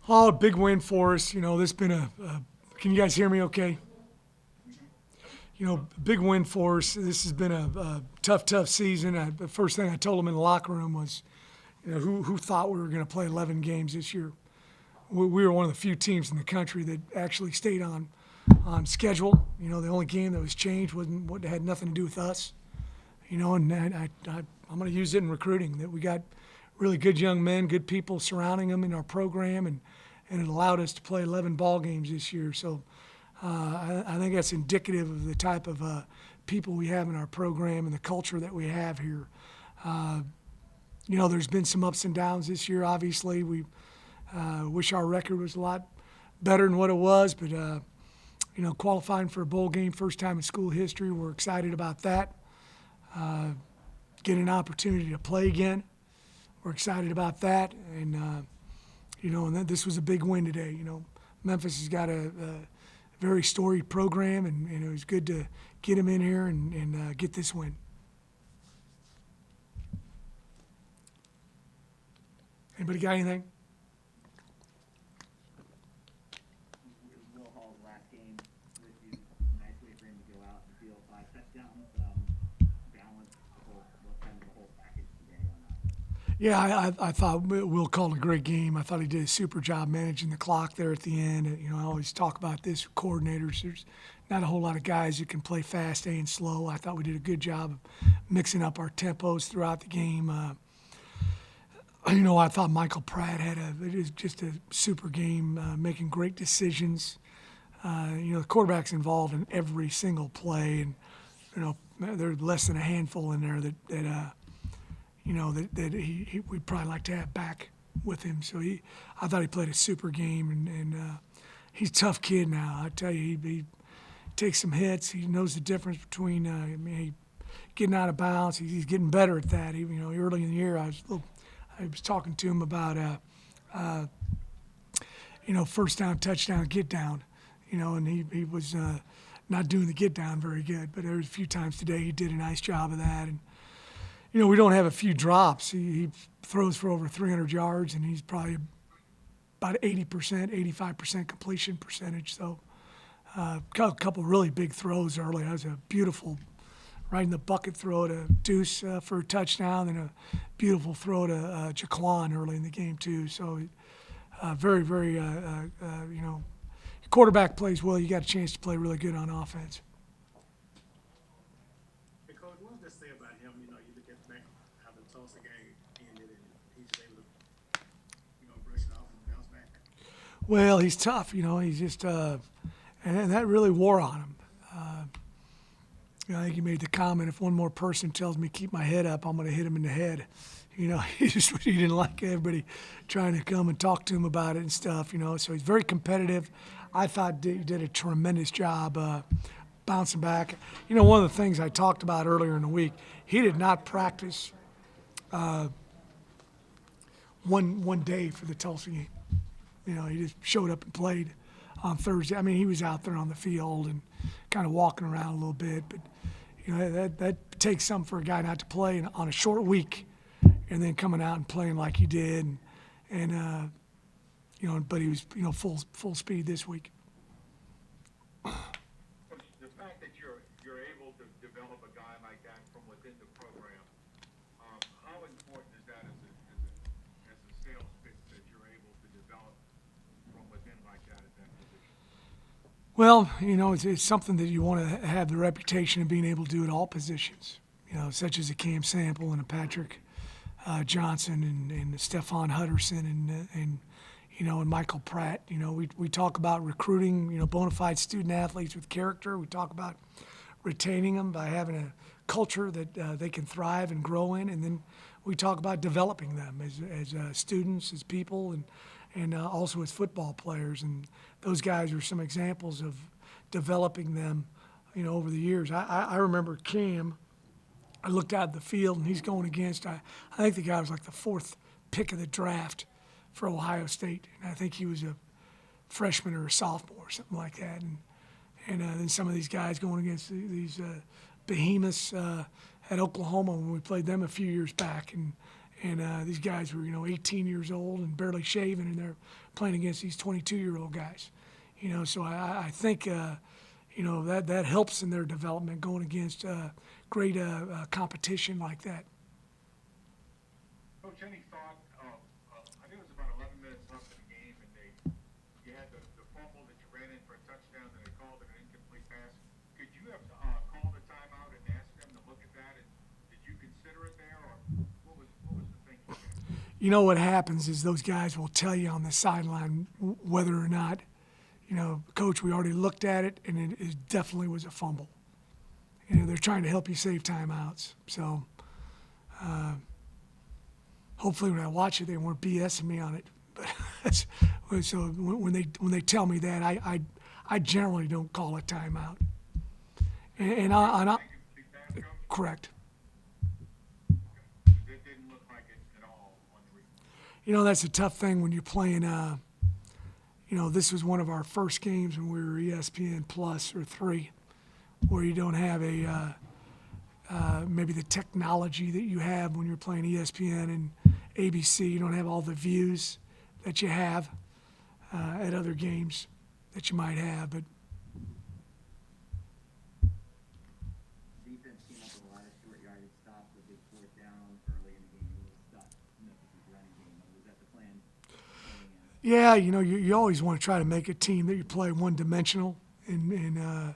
Oh, big win for us. This has been can you guys hear me okay? Big win for us. This has been a tough season. The first thing I told them in the locker room was, who thought we were going to play 11 games this year? We were one of the few teams in the country that actually stayed on schedule. The only game that was changed wasn't what had nothing to do with us. And I'm going to use it in recruiting, that we got really good young men, good people surrounding them in our program, and it allowed us to play 11 ball games this year. So I think that's indicative of the type of people we have in our program and the culture that we have here. There's been some ups and downs this year. Obviously, we wish our record was a lot better than what it was, but qualifying for a bowl game, first time in school history, we're excited about that. Getting an opportunity to play again, we're excited about that, and and this was a big win today. Memphis has got a very storied program, and it was good to get them in here and get this win. Anybody got anything? Will Hall's last game with you. Nice way for him to go out and field 5 touchdowns. Balance the whole package today on that. Yeah, I thought Will called a great game. I thought he did a super job managing the clock there at the end. I always talk about this with coordinators. There's not a whole lot of guys who can play fast and slow. I thought we did a good job of mixing up our tempos throughout the game. I thought Michael Pratt it was just a super game, making great decisions. The quarterback's involved in every single play, and there's less than a handful in there that we'd probably like to have back with him. So I thought he played a super game, and he's a tough kid now. I tell you, he takes some hits. He knows the difference between getting out of bounds. He's getting better at that. Early in the year, I was talking to him about first down, touchdown, get down, and he was not doing the get down very good. But there was a few times today he did a nice job of that. And we don't have a few drops. He throws for over 300 yards, and he's probably about 80%, 85% completion percentage. So a couple really big throws early. That was a beautiful right in the bucket throw to Deuce for a touchdown, and a beautiful throw to Jaquan early in the game too. So very, quarterback plays well. You got a chance to play really good on offense. Hey, Coach, what does that say about him? You look at back how the Tulsa game ended, and he's able to, brush it off and bounce back. Well, he's tough. He's just, and that really wore on him. I think he made the comment, if one more person tells me keep my head up, I'm going to hit him in the head. He didn't like everybody trying to come and talk to him about it and stuff. So he's very competitive. I thought he did a tremendous job bouncing back. One of the things I talked about earlier in the week, he did not practice one day for the Tulsa game. He just showed up and played on Thursday. He was out there on the field and kind of walking around a little bit, but that takes something for a guy not to play on a short week, and then coming out and playing like he did, and but he was full speed this week. The fact that you're able to develop a guy like that from within the program, how important is that as a sales pitch that you're able to develop from within like that at that position? Well, it's something that you want to have the reputation of being able to do at all positions, such as a Cam Sample and a Patrick Johnson and Stephon Hutterson and Michael Pratt. We talk about recruiting, bona fide student athletes with character. We talk about retaining them by having a culture that they can thrive and grow in, and then we talk about developing them as students, as people, and also as football players. And those guys are some examples of developing them, over the years. I remember Cam. I looked out at the field, and he's going against, I think the guy was like the 4th pick of the draft for Ohio State. And I think he was a freshman or a sophomore or something like that. And then some of these guys going against these behemoths at Oklahoma when we played them a few years back. And these guys were, 18 years old and barely shaven, and they're playing against these 22-year-old guys. So I think, that helps in their development going against great competition like that. Coach, any thought, I think it was about 11 minutes left in the game, and you had the fumble that you ran in for a touchdown, and they called it an incomplete pass. Could you have called a timeout and asked them to look at that, and did you consider it there, or what was the thinking there? What happens is those guys will tell you on the sideline whether or not, Coach, we already looked at it, and it definitely was a fumble. They're trying to help you save timeouts. So hopefully when I watch it, they weren't BSing me on it. But so when they tell me that, I generally don't call a timeout. And I correct. It didn't look like it at all on the replay. That's a tough thing when you're playing. This was one of our first games when we were ESPN Plus or 3, where you don't have maybe the technology that you have when you're playing ESPN and ABC. You don't have all the views that you have at other games that you might have. But Defense came up with a lot of short yardage stops with big fourth down early in the game. It was stuck Memphis' running game. Was that the plan? yeah, you always want to try to make a team that you play one-dimensional. And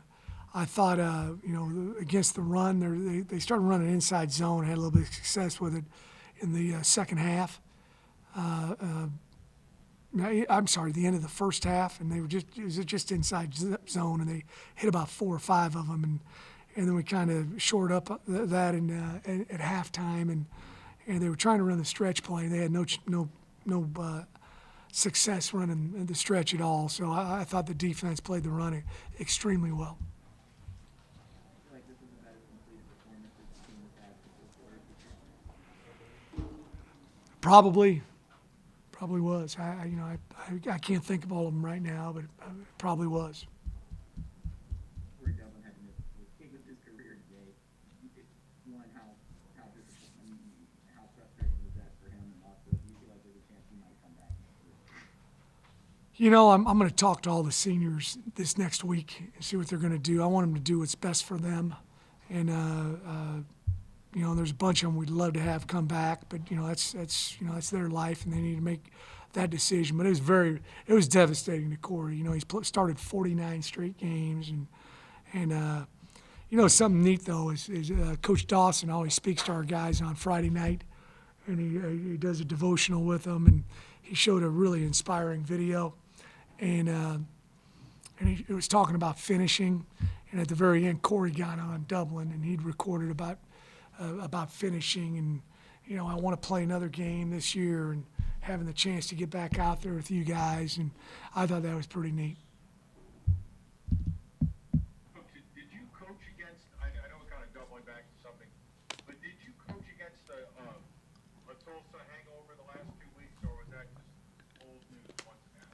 I thought, against the run, they started running inside zone. Had a little bit of success with it in the second half. I'm sorry, the end of the first half, and it was just inside zone, and they hit about 4 or 5 of them, and then we kind of shored up that at halftime, and they were trying to run the stretch play. They had no success running the stretch at all. So I thought the defense played the run extremely well. I feel like this was about as complete a performance as the team has had for 4 quarters this year. Probably was. I can't think of all of them right now, but it probably was. Corey Dublin had to miss the kick of his career today. One, how frustrating was that for him, and also, do you feel like there's a chance he might come back next year? I'm going to talk to all the seniors this next week and see what they're going to do. I want them to do what's best for them, and there's a bunch of them we'd love to have come back, but that's their life, and they need to make that decision. But it was devastating to Corey. He's started 49 straight games, and something neat though is Coach Dawson always speaks to our guys on Friday night, and he does a devotional with them, and he showed a really inspiring video, and he was talking about finishing, and at the very end, Corey got on Dublin, and he'd recorded about finishing, and I want to play another game this year, and having the chance to get back out there with you guys, and I thought that was pretty neat. Did you coach against, I know we're kind of doubling back to something, but did you coach against a Tulsa hangover the last 2 weeks, or was that just old news once again?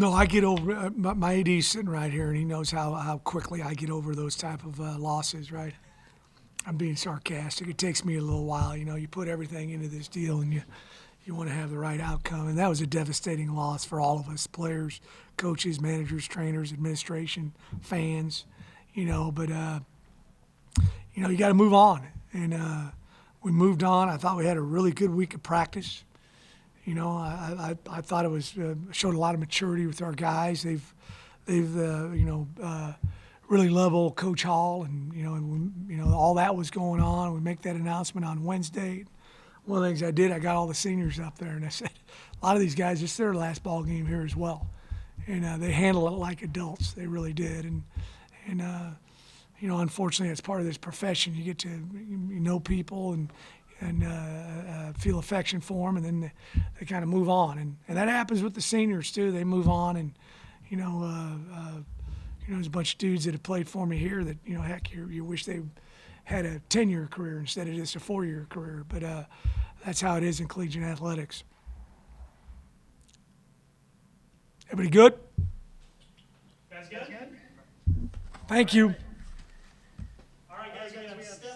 No, I get over, my AD's sitting right here, and he knows how quickly I get over those type of losses, right? I'm being sarcastic. It takes me a little while. You put everything into this deal, and you want to have the right outcome. And that was a devastating loss for all of us, players, coaches, managers, trainers, administration, fans, But, you got to move on. And we moved on. I thought we had a really good week of practice. I thought it was showed a lot of maturity with our guys. They've really love old Coach Hall, and all that was going on. We make that announcement on Wednesday. One of the things I did, I got all the seniors up there, and I said, a lot of these guys, it's their last ball game here as well, and they handle it like adults. They really did, and unfortunately, it's part of this profession. You get to know people and feel affection for them, and then they kind of move on, and that happens with the seniors too. They move on, and there's a bunch of dudes that have played for me here that, heck, you wish they had a 10-year career instead of just a 4-year career. But that's how it is in collegiate athletics. Everybody good? Guys good? Thank you. All right, guys, we have Steph